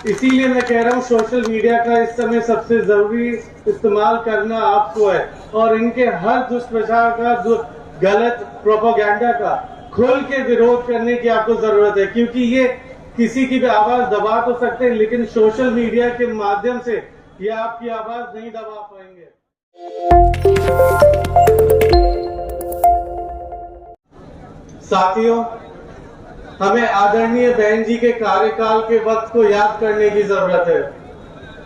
इसीलिए मैं कह रहा हूँ सोशल मीडिया का इस समय सबसे जरूरी इस्तेमाल करना आपको है, और इनके हर दुष्प्रचार का, गलत प्रोपेगेंडा का खुल के विरोध करने की आपको जरूरत है, क्योंकि ये किसी की भी आवाज दबा तो सकते हैं, लेकिन सोशल मीडिया के माध्यम से ये आपकी आवाज नहीं दबा पाएंगे। साथियों, हमें आदरणीय बहन जी के कार्यकाल के वक्त को याद करने की जरूरत है।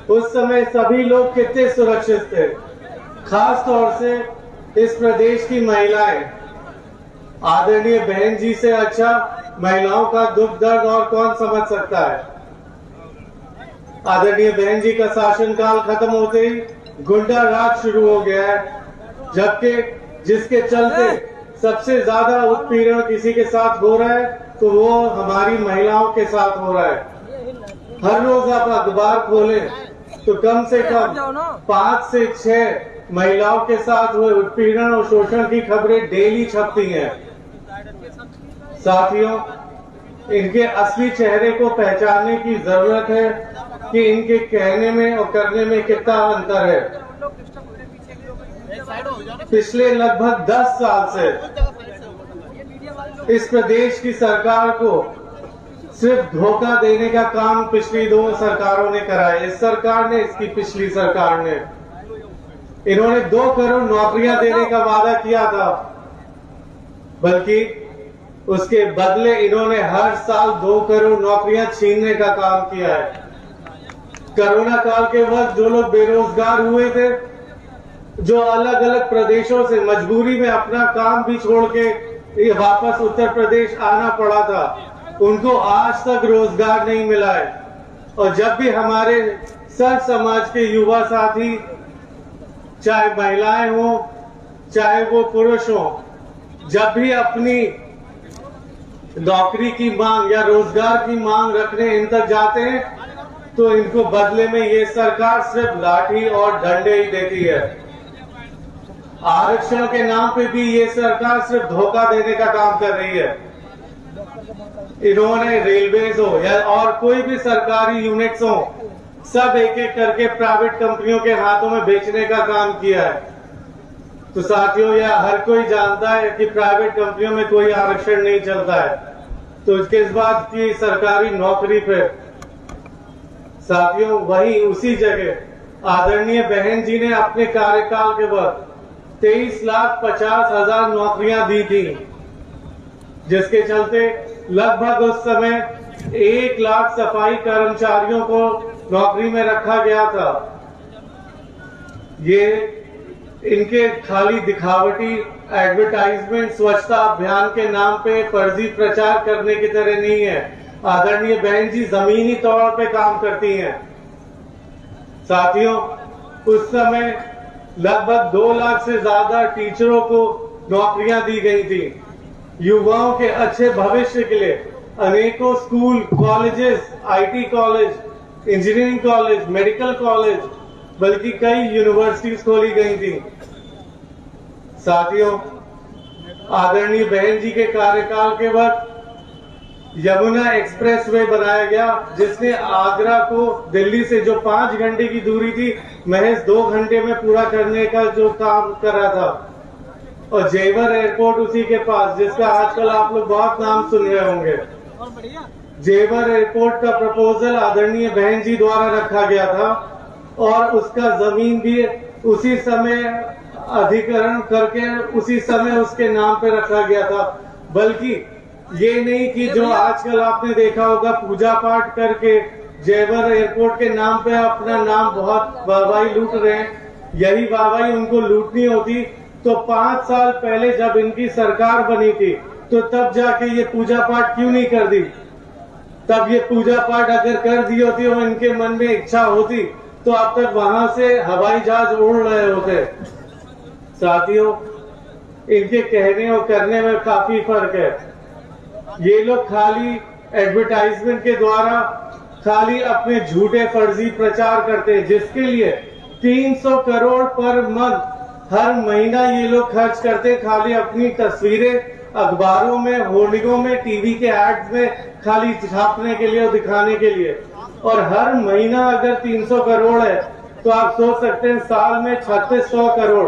उस समय सभी लोग कितने सुरक्षित थे, खास तौर से इस प्रदेश की महिलाएं। आदरणीय बहन जी से अच्छा महिलाओं का दुख दर्द और कौन समझ सकता है। आदरणीय बहन जी का शासनकाल खत्म होते ही गुंडा राज शुरू हो गया है, जबकि जिसके चलते सबसे ज्यादा उत्पीड़न किसी के साथ हो रहा है तो वो हमारी महिलाओं के साथ हो रहा है। हर रोज आप अखबार खोलें तो कम से कम 5 से 6 महिलाओं के साथ हुए उत्पीड़न और शोषण की खबरें डेली छपती हैं। साथियों, इनके असली चेहरे को पहचानने की जरूरत है कि इनके कहने में और करने में कितना अंतर है। पिछले लगभग 10 साल से इस प्रदेश की सरकार को सिर्फ धोखा देने का काम पिछली 2 सरकारों ने करा है। इस सरकार ने, इसकी पिछली सरकार ने, इन्होंने 2 करोड़ नौकरियां देने का वादा किया था, बल्कि उसके बदले इन्होंने हर साल 2 करोड़ नौकरियां छीनने का काम किया है। कोरोना काल के वक्त जो लोग बेरोजगार हुए थे, जो अलग अलग प्रदेशों से मजबूरी में अपना काम भी छोड़ के वापस उत्तर प्रदेश आना पड़ा था, उनको आज तक रोजगार नहीं मिला है। और जब भी हमारे सर समाज के युवा साथी, चाहे महिलाएं हो चाहे वो पुरुष हो, जब भी अपनी नौकरी की मांग या रोजगार की मांग रखने इन तक जाते हैं तो इनको बदले में ये सरकार सिर्फ लाठी और डंडे ही देती है। आरक्षण के नाम पे भी ये सरकार सिर्फ धोखा देने का काम कर रही है। इन्होंने रेलवेज हो या और कोई भी सरकारी यूनिट्स हो, सब एक एक करके प्राइवेट कंपनियों के हाथों में बेचने का काम किया है। तो साथियों, यह हर कोई जानता है कि प्राइवेट कंपनियों में कोई आरक्षण नहीं चलता है, तो किस बात की सरकारी नौकरी पे। साथियों, वही उसी जगह आदरणीय बहन जी ने अपने कार्यकाल के वक्त 23,50,000 नौकरियां दी थी, जिसके चलते लगभग उस समय 1 लाख सफाई कर्मचारियों को नौकरी में रखा गया था। ये इनके खाली दिखावटी एडवर्टाइजमेंट स्वच्छता अभियान के नाम पे फर्जी प्रचार करने की तरह नहीं है। आदरणीय बहन जी जमीनी तौर पे काम करती हैं। साथियों, उस समय लगभग 2 लाख से ज्यादा टीचरों को नौकरियां दी गई थी। युवाओं के अच्छे भविष्य के लिए अनेकों school, colleges, IT college, engineering college, medical college, बल्कि कई यूनिवर्सिटीज खोली गई थी। साथियों, आदरणीय बहन जी के कार्यकाल के वक्त यमुना एक्सप्रेसवे बनाया गया, जिसने आगरा को दिल्ली से जो 5 घंटे की दूरी थी महज 2 घंटे में पूरा करने का जो काम कर रहा था। और जेवर एयरपोर्ट उसी के पास, जिसका आजकल आप लोग बहुत नाम सुन रहे होंगे। जेवर एयरपोर्ट का प्रपोजल आदरणीय बहन जी द्वारा रखा गया था और उसका जमीन भी उसी समय अधिग्रहण करके उसी समय उसके नाम पे रखा गया था। बल्कि ये नहीं कि जो आजकल आपने देखा होगा पूजा पाठ करके जेवर एयरपोर्ट के नाम पे अपना नाम बहुत वाहवाही लूट रहे हैं। यही वाहवाही उनको लूटनी होती तो 5 साल पहले जब इनकी सरकार बनी थी तो तब जाके ये पूजा पाठ क्यों नहीं कर दी। तब ये पूजा पाठ अगर कर दी होती और इनके मन में इच्छा होती तो अब तक वहां से हवाई जहाज उड़ रहे होते। साथियों, इनके कहने और करने में काफी फर्क है। ये लोग खाली एडवर्टाइजमेंट के द्वारा खाली अपने झूठे फर्जी प्रचार करते हैं, जिसके लिए 300 करोड़ पर मंथ हर महीना ये लोग खर्च करते खाली अपनी तस्वीरें अखबारों में, होर्डिंगों में, टीवी के एड्स में खाली छापने के लिए और दिखाने के लिए। और हर महीना अगर 300 करोड़ है तो आप सोच सकते हैं साल में 3600 करोड़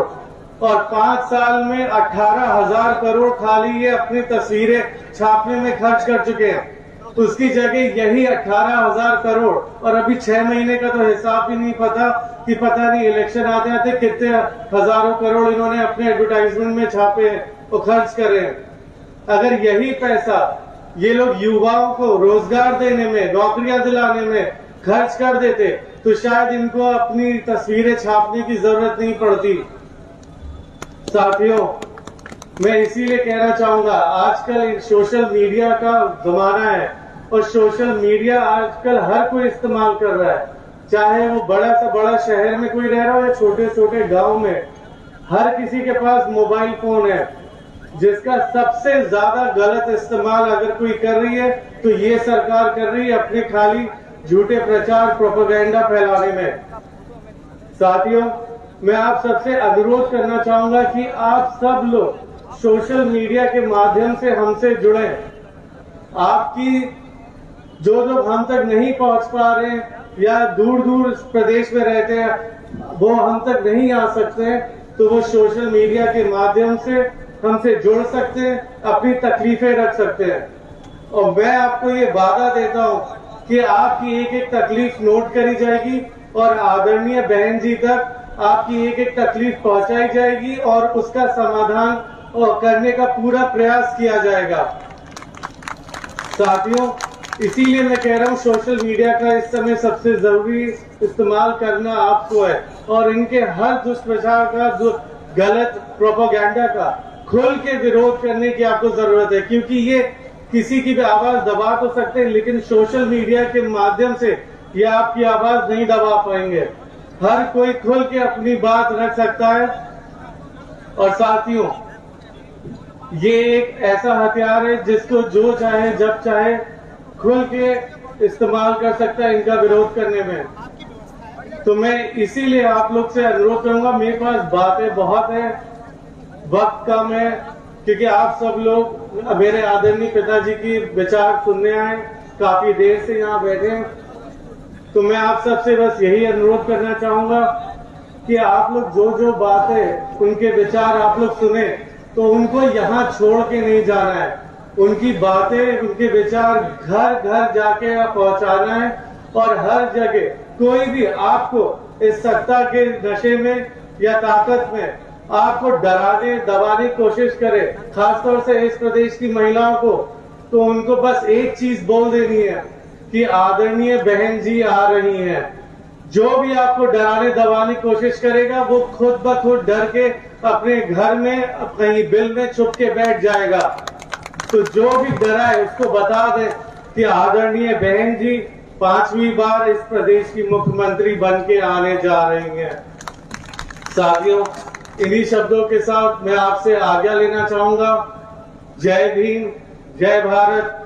और 5 साल में 18,000 करोड़ खाली ये अपनी तस्वीरें छापने में खर्च कर चुके हैं। उसकी जगह यही 18,000 करोड़ और अभी 6 महीने का तो हिसाब भी नहीं पता कि पता नहीं इलेक्शन आते आते कितने हजारों करोड़ इन्होंने अपने एडवर्टाइजमेंट में छापे और खर्च करे। अगर यही पैसा ये लोग युवाओं को रोजगार देने में, नौकरियां दिलाने में खर्च कर देते तो शायद इनको अपनी तस्वीरें छापने की जरूरत नहीं पड़ती। साथियों, मैं इसीलिए कहना चाहूंगा, आजकल सोशल मीडिया का जमाना है और सोशल मीडिया आजकल हर कोई इस्तेमाल कर रहा है, चाहे वो बड़ा से बड़ा शहर में कोई रह रहा हो या छोटे छोटे गांव में। हर किसी के पास मोबाइल फोन है, जिसका सबसे ज्यादा गलत इस्तेमाल अगर कोई कर रही है तो ये सरकार कर रही है अपने खाली झूठे प्रचार प्रोपेगेंडा फैलाने में। साथियों, मैं आप सबसे अनुरोध करना चाहूंगा कि आप सब लोग सोशल मीडिया के माध्यम से हमसे जुड़े। आपकी जो लोग हम तक नहीं पहुंच पा रहे हैं या दूर दूर प्रदेश में रहते हैं वो हम तक नहीं आ सकते हैं, तो वो सोशल मीडिया के माध्यम से हमसे जुड़ सकते हैं, अपनी तकलीफें रख सकते हैं। और मैं आपको ये वादा देता हूँ कि आपकी एक एक तकलीफ नोट करी जाएगी और आदरणीय बहन जी तक आपकी एक एक तकलीफ पहुंचाई जाएगी और उसका समाधान करने का पूरा प्रयास किया जाएगा। साथियों, इसीलिए मैं कह रहा हूँ सोशल मीडिया का इस समय सबसे जरूरी इस्तेमाल करना आपको है और इनके हर दुष्प्रचार का, जो गलत प्रोपेगेंडा का खुल के विरोध करने की आपको जरूरत है, क्योंकि ये किसी की भी आवाज दबा तो सकते हैं लेकिन सोशल मीडिया के माध्यम से ये आपकी आवाज नहीं दबा पाएंगे। हर कोई खुल के अपनी बात रख सकता है। और साथियों, ये एक ऐसा हथियार है जिसको जो चाहे जब चाहे खुल के इस्तेमाल कर सकता है इनका विरोध करने में। तो मैं इसीलिए आप लोग से अनुरोध करूंगा, मेरे पास बातें बहुत है, वक्त कम है, क्योंकि आप सब लोग मेरे आदरणीय पिताजी की विचार सुनने आए, काफी देर से यहाँ बैठे हैं। तो मैं आप सबसे बस यही अनुरोध करना चाहूंगा कि आप लोग जो जो बातें, उनके विचार आप लोग सुने तो उनको यहाँ छोड़ के नहीं जाना है। उनकी बातें, उनके विचार घर घर जाके पहुंचाना है और हर जगह कोई भी आपको इस सत्ता के नशे में या ताकत में आपको डराने दबाने की कोशिश करे, खासतौर से इस प्रदेश की महिलाओं को, तो उनको बस एक चीज बोल देनी है कि आदरणीय बहन जी आ रही हैं। जो भी आपको डराने दबाने की कोशिश करेगा वो खुद ब खुद डर के अपने घर में कहीं बिल में छुप के बैठ जाएगा। तो जो भी डरा है उसको बता दे कि आदरणीय बहन जी 5वीं बार इस प्रदेश की मुख्यमंत्री बन के आने जा रही हैं। साथियों, इन्हीं शब्दों के साथ मैं आपसे आज्ञा लेना चाहूंगा। जय भीम, जय भारत,